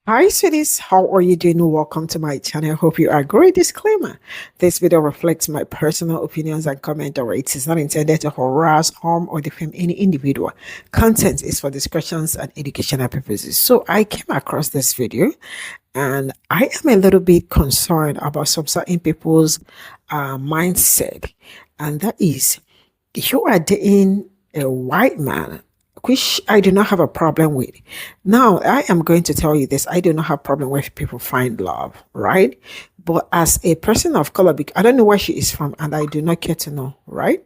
Hi, sweeties. How are you doing? Welcome to my channel. Hope you are great. Disclaimer. This video reflects my personal opinions and comment or it is not intended to harass, harm, or defame any individual. Content is for discussions and educational purposes. So I came across this video and I am a little bit concerned about some certain people's mindset. And that is, you are dating a white man, which I do not have a problem with. Now, I am going to tell you this. I do not have a problem with people find love, right? But as a person of color, I don't know where she is from and I do not care to know, right?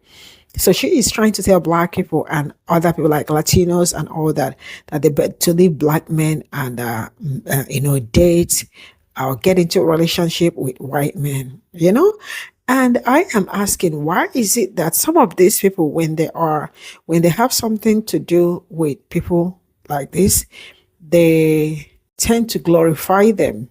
So she is trying to tell black people and other people like Latinos and all that they better to leave black men and, date or get into a relationship with white men, And I am asking, why is it that some of these people, when they have something to do with people like this, they tend to glorify them,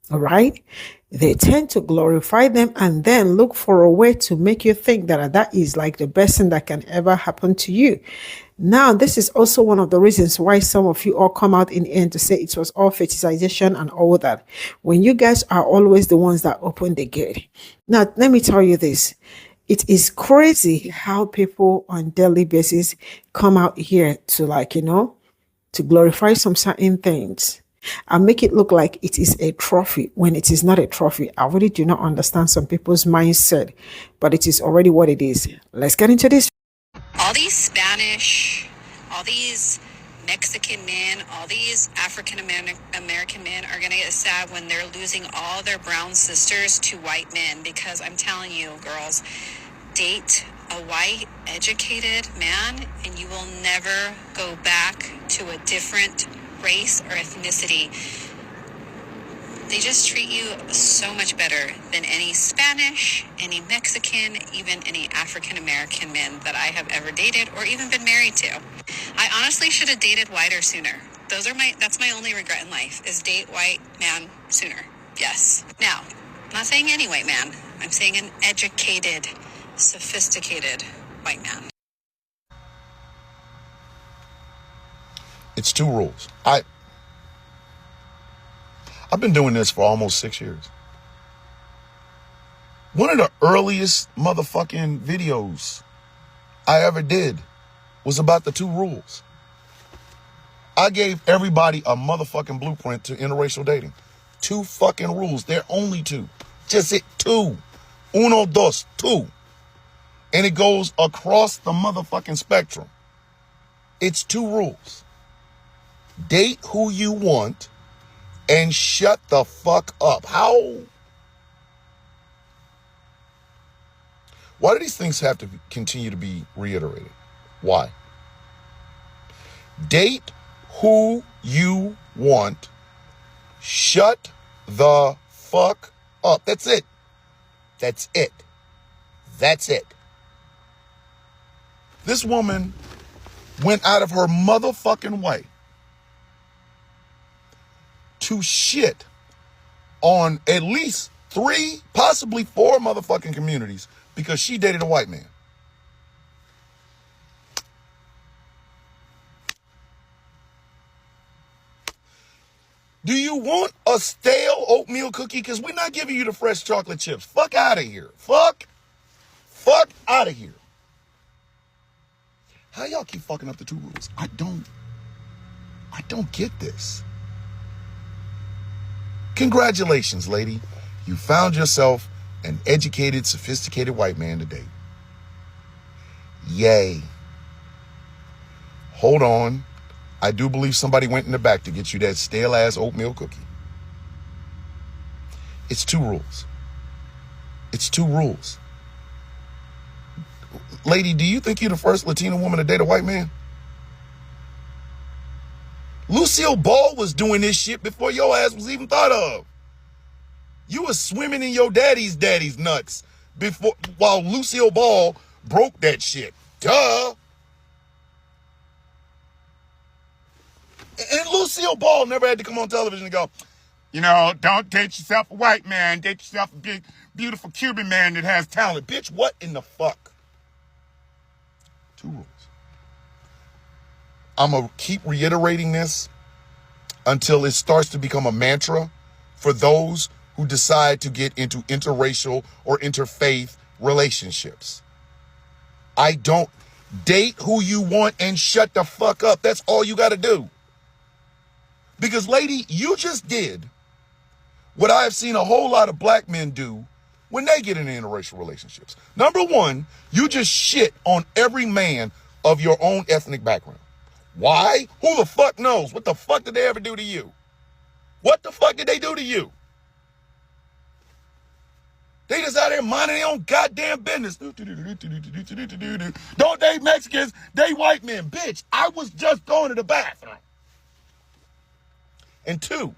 all right? They tend to glorify them and then look for a way to make you think that is like the best thing that can ever happen to you. Now, this is also one of the reasons why some of you all come out in the end to say it was all fetishization and all that, when you guys are always the ones that open the gate. Now, let me tell you this. It is crazy how people on daily basis come out here to to glorify some certain things and make it look like it is a trophy when it is not a trophy. I really do not understand some people's mindset, but it is already what it is. Let's get into this. All these Spanish, all these Mexican men, all these African American men are going to get sad when they're losing all their brown sisters to white men, because I'm telling you, girls, date a white educated man and you will never go back to a different race or ethnicity. They just treat you so much better than any Spanish, any Mexican, even any African American men that I have ever dated or even been married to. I honestly should have dated whiter sooner. That's my only regret in life, is date white man sooner. Yes. Now, I'm not saying any white man. I'm saying an educated, sophisticated white man. It's two rules. I've been doing this for almost 6 years. One of the earliest motherfucking videos I ever did was about the two rules. I gave everybody a motherfucking blueprint to interracial dating. Two fucking rules. They're only two. Just it, two. Uno, dos, two. And it goes across the motherfucking spectrum. It's two rules. Date who you want and shut the fuck up. Why do these things have to continue to be reiterated? Why? Date who you want. Shut the fuck up. That's it. That's it. That's it. This woman went out of her motherfucking way to shit on at least 3, possibly 4 motherfucking communities because she dated a white man. Do you want a stale oatmeal cookie? Because we're not giving you the fresh chocolate chips. Fuck out of here. Fuck out of here. How y'all keep fucking up the two rules? I don't get this. Congratulations, lady. You found yourself an educated, sophisticated white man to date. Yay. Hold on. I do believe somebody went in the back to get you that stale-ass oatmeal cookie. It's two rules. It's two rules. Lady, do you think you're the first Latina woman to date a white man? Lucille Ball was doing this shit before your ass was even thought of. You was swimming in your daddy's nuts while Lucille Ball broke that shit. Duh. And Lucille Ball never had to come on television and go, don't date yourself a white man. Date yourself a big, beautiful Cuban man that has talent. Bitch, what in the fuck? Two rules. I'm going to keep reiterating this until it starts to become a mantra for those who decide to get into interracial or interfaith relationships. I don't date who you want and shut the fuck up. That's all you got to do. Because, lady, you just did what I have seen a whole lot of black men do when they get into interracial relationships. Number one, you just shit on every man of your own ethnic background. Why? Who the fuck knows? What the fuck did they ever do to you? What the fuck did they do to you? They just out there minding their own goddamn business. Don't date Mexicans, they white men. Bitch, I was just going to the bathroom. And two,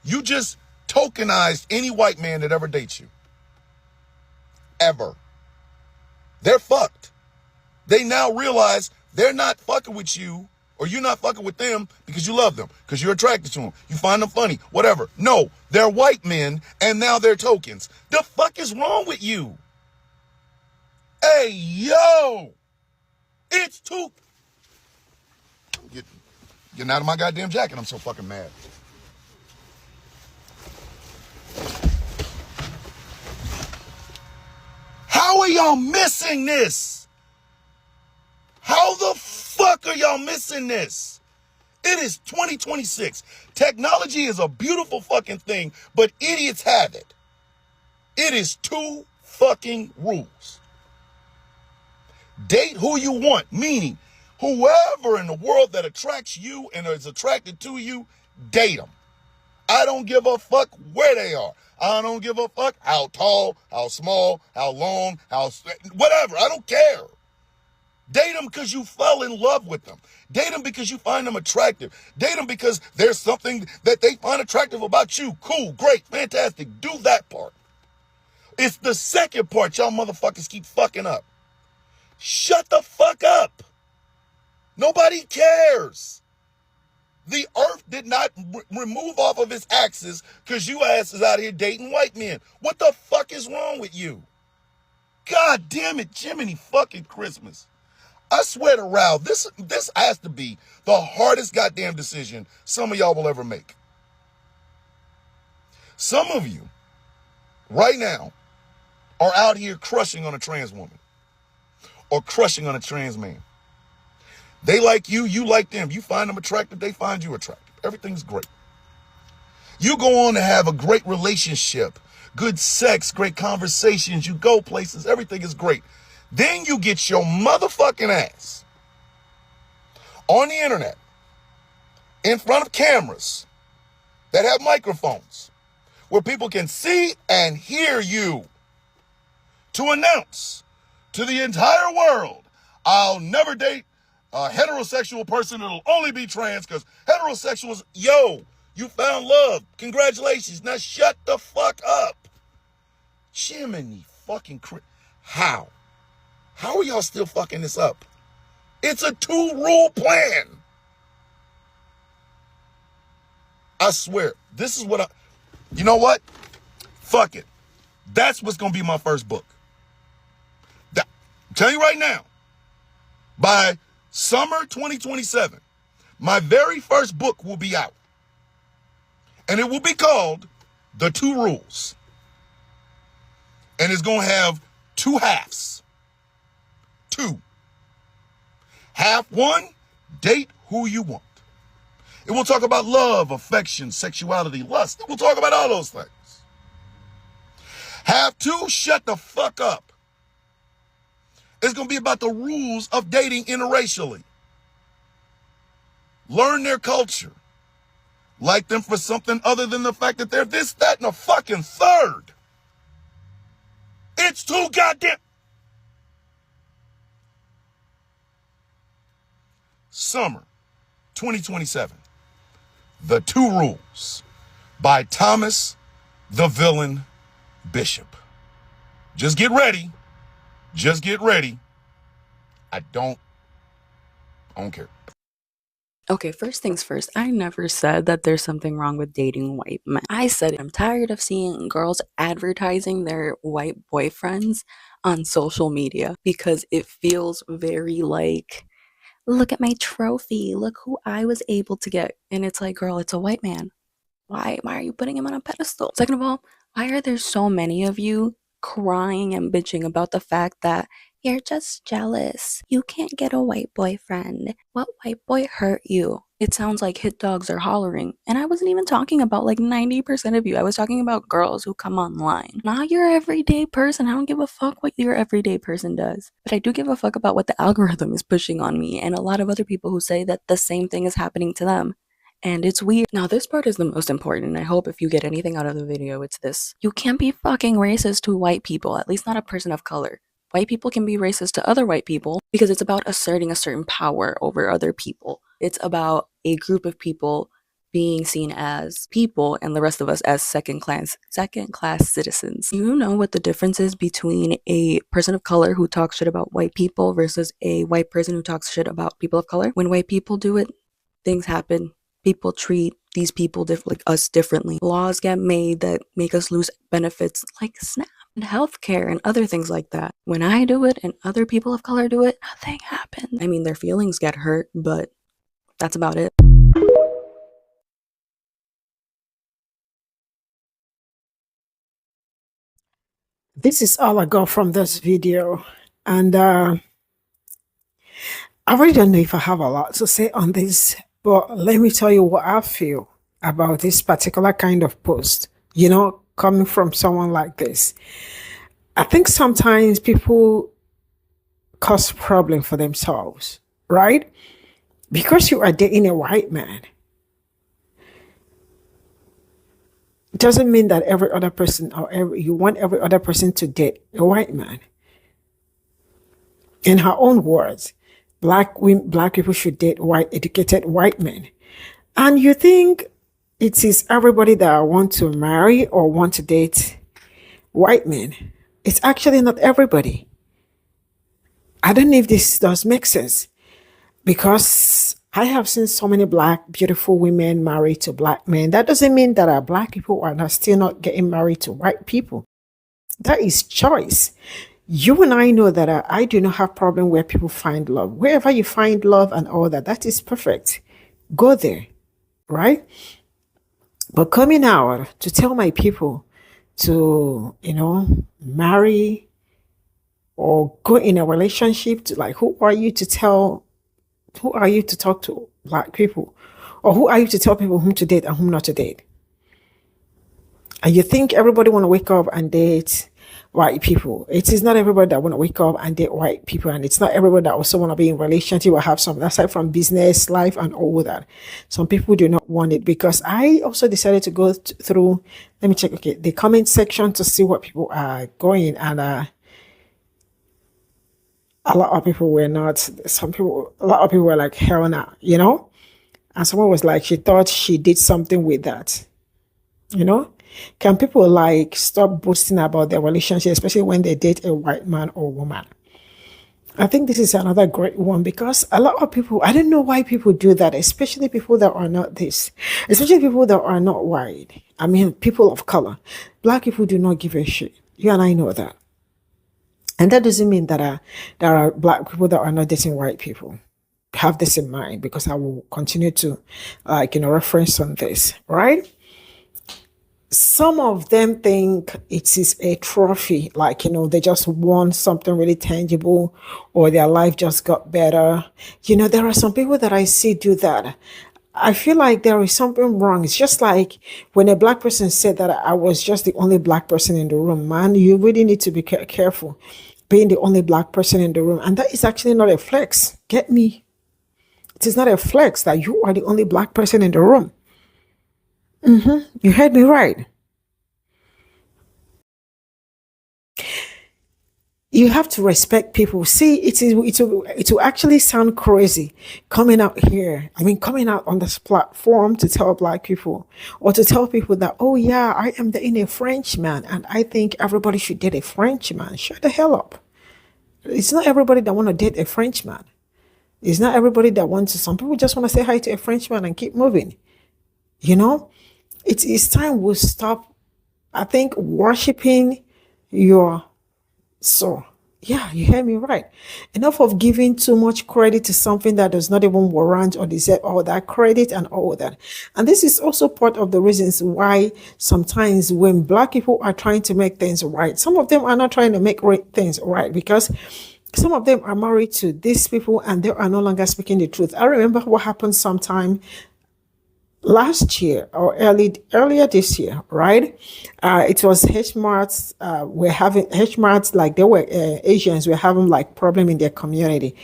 you just tokenized any white man that ever dates you. Ever. They're fucked. They now realize they're not fucking with you, or you're not fucking with them because you love them, because you're attracted to them, you find them funny, whatever. No, they're white men, and now they're tokens. The fuck is wrong with you? Hey, yo! It's too... I'm getting out of my goddamn jacket. I'm so fucking mad. How are y'all missing this? How the fuck are y'all missing this? It is 2026. Technology is a beautiful fucking thing, but idiots have it. It is 2 fucking rules. Date who you want, meaning whoever in the world that attracts you and is attracted to you, date them. I don't give a fuck where they are. I don't give a fuck how tall, how small, how long, whatever. I don't care. Date them because you fell in love with them. Date them because you find them attractive. Date them because there's something that they find attractive about you. Cool, great, fantastic. Do that part. It's the second part y'all motherfuckers keep fucking up. Shut the fuck up. Nobody cares. The earth did not remove off of its axis because you asses out here dating white men. What the fuck is wrong with you? God damn it, Jiminy fucking Christmas. I swear to Ralph, this has to be the hardest goddamn decision some of y'all will ever make. Some of you, right now, are out here crushing on a trans woman or crushing on a trans man. They like you, you like them. You find them attractive, they find you attractive. Everything's great. You go on to have a great relationship, good sex, great conversations, you go places, everything is great. Then you get your motherfucking ass on the internet, in front of cameras that have microphones, where people can see and hear you, to announce to the entire world, I'll never date a heterosexual person. It'll only be trans because heterosexuals, yo, you found love. Congratulations. Now shut the fuck up. Jiminy fucking How? How are y'all still fucking this up? It's a 2-rule plan. I swear, this is what you know what? Fuck it. That's what's going to be my first book. I'm telling you right now, by summer 2027, my very first book will be out. And it will be called The 2 Rules. And it's going to have 2 halves. 2. Half 1, date who you want. It will talk about love, affection, sexuality, lust. It will talk about all those things. Half 2, shut the fuck up. It's going to be about the rules of dating interracially. Learn their culture. Like them for something other than the fact that they're this, that, and a fucking third. It's too goddamn... Summer 2027. The 2 Rules by Thomas the Villain Bishop. Just get ready. Just get ready. I don't care. Okay, first things first, I never said that there's something wrong with dating white men. I said I'm tired of seeing girls advertising their white boyfriends on social media because it feels very like Look at my trophy. Look who I was able to get. And it's like, girl, it's a white man. Why are you putting him on a pedestal? Second of all, why are there so many of you crying and bitching about the fact that you're just jealous? You can't get a white boyfriend. What white boy hurt you? It sounds like hit dogs are hollering. And I wasn't even talking about like 90% of you. I was talking about girls who come online. Not your everyday person. I don't give a fuck what your everyday person does. But I do give a fuck about what the algorithm is pushing on me and a lot of other people who say that the same thing is happening to them. And it's weird. Now, this part is the most important. I hope if you get anything out of the video, it's this. You can't be fucking racist to white people, at least not a person of color. White people can be racist to other white people because it's about asserting a certain power over other people. It's about a group of people being seen as people and the rest of us as second class citizens. You know what the difference is between a person of color who talks shit about white people versus a white person who talks shit about people of color? When white people do it, things happen. People treat these people like us differently. Laws get made that make us lose benefits like SNAP and healthcare and other things like that. When I do it and other people of color do it, nothing happens. I mean, their feelings get hurt, but that's about it. This is all I got from this video. And I really don't know if I have a lot to say on this, but let me tell you what I feel about this particular kind of post, coming from someone like this. I think sometimes people cause problem for themselves, right? Because you are dating a white man, doesn't mean that every other person you want every other person to date a white man. In her own words, black people should date educated white men. And you think it is everybody that want to marry or want to date white men. It's actually not everybody. I don't know if this does make sense, because I have seen so many black beautiful women married to black men. That doesn't mean that our black people are not still not getting married to white people. That is choice. You and I know that I do not have problem where people find love. Wherever you find love and all that, that is perfect. Go there, right? But coming out to tell my people to, marry or go in a relationship, to like, who are you to talk to black people? Or who are you to tell people whom to date and whom not to date? And you think everybody want to wake up and date white people. It is not everybody that want to wake up and date white people. And it's not everybody that also want to be in relationship or have something aside from business, life, and all that. Some people do not want it, because I also decided to go through, let me check, the comment section to see what people are going. And a lot of people were not, a lot of people were like, hell no, And someone was like, she thought she did something with that, Can people like stop boasting about their relationship, especially when they date a white man or woman? I think this is another great one, because a lot of people, I don't know why people do that, especially people that are not especially people that are not white. I mean, people of color. Black people do not give a shit. You and I know that. And that doesn't mean that there are black people that are not dating white people. Have this in mind, because I will continue to reference on this, right? Some of them think it is a trophy, they just won something really tangible, or their life just got better. There are some people that I see do that. I feel like there is something wrong. It's just like when a black person said that I was just the only black person in the room. Man, you really need to be careful being the only black person in the room. And that is actually not a flex. Get me? It is not a flex that you are the only black person in the room. You heard me right. You have to respect people. See, it will actually sound crazy coming out here. I mean, coming out on this platform to tell black people, or to tell people that, oh yeah, I am dating a Frenchman and I think everybody should date a Frenchman. Shut the hell up. It's not everybody that want to date a Frenchman. It's not everybody that wants to. Some people just want to say hi to a Frenchman and keep moving. It's time we stop, I think, worshiping your soul. Yeah, you hear me right. Enough of giving too much credit to something that does not even warrant or deserve all that credit and all that. And this is also part of the reasons why sometimes when Black people are trying to make things right, some of them are not trying to make things right because some of them are married to these people and they are no longer speaking the truth. I remember what happened sometime last year or earlier this year, right? It was H marts. We're having H marts, like they were Asians were having like problem in their community,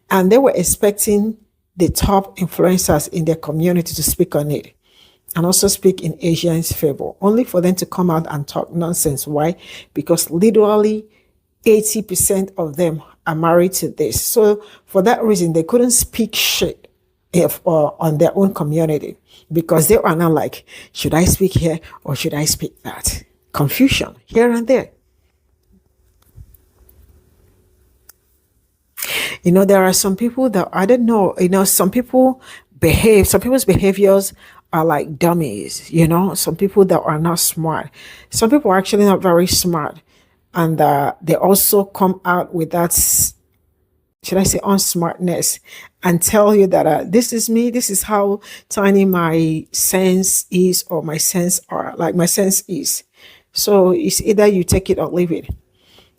and they were expecting the top influencers in their community to speak on it and also speak in Asians' favor, only for them to come out and talk nonsense. Why? Because literally 80% of them are married to this. So for that reason, they couldn't speak shit if on their own community because they are not like, should I speak here or should I speak that? Confusion here and there. There are some people that I don't know, some people's behaviors are like dummies, some people that are not smart. Some people are actually not very smart. And they also come out with that, should I say, unsmartness and tell you that this is me, this is how tiny my sense is, or my sense are, like my sense is. So it's either you take it or leave it.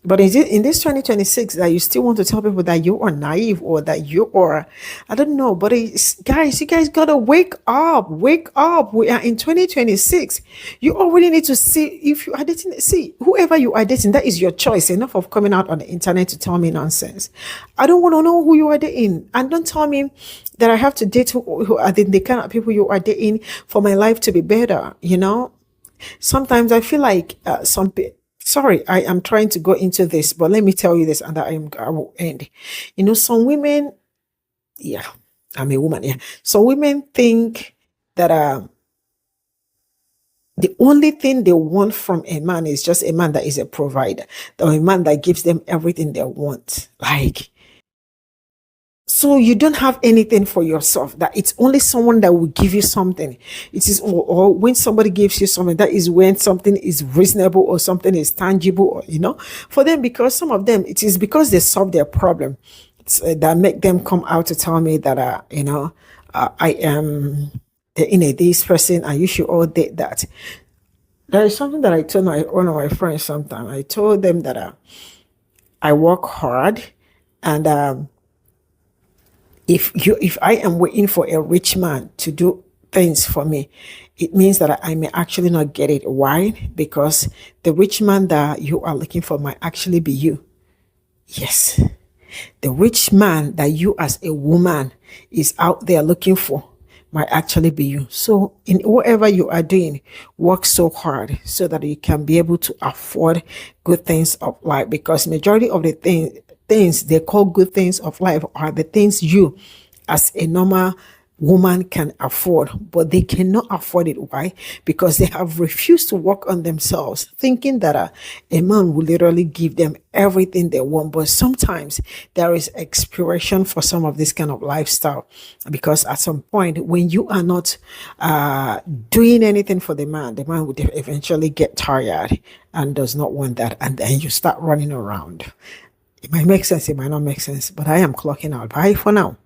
But is it in this 2026 that you still want to tell people that you are naive or that you are, I don't know, but guys, you guys gotta wake up, wake up. We are in 2026. You already need to see if you are dating, see whoever you are dating, that is your choice. Enough of coming out on the internet to tell me nonsense. I don't want to know who you are dating, and don't tell me that I have to date who are the kind of people you are dating for my life to be better. Sometimes I feel like sorry, I am trying to go into this, but let me tell you this, and I will end. Some women, yeah, I'm a woman, yeah. Some women think that the only thing they want from a man is just a man that is a provider, or a man that gives them everything they want. So you don't have anything for yourself, that it's only someone that will give you something. It is, or when somebody gives you something, that is when something is reasonable or something is tangible, or, for them, because some of them, it is because they solve their problem that make them come out to tell me that, I am this person and you should all date that. There is something that I told one of my friends sometime. I told them that I work hard, and if I am waiting for a rich man to do things for me, it means that I may actually not get it. Why? Because the rich man that you are looking for might actually be you. Yes. The rich man that you as a woman is out there looking for might actually be you. So in whatever you are doing, work so hard so that you can be able to afford good things of life, because majority of the things they call good things of life are the things you as a normal woman can afford, but they cannot afford it. Why? Because they have refused to work on themselves, thinking that a man will literally give them everything they want. But sometimes there is expiration for some of this kind of lifestyle, because at some point when you are not doing anything for the man will eventually get tired and does not want that, and then you start running around. It might make sense, it might not make sense, but I am clocking out. Bye for now.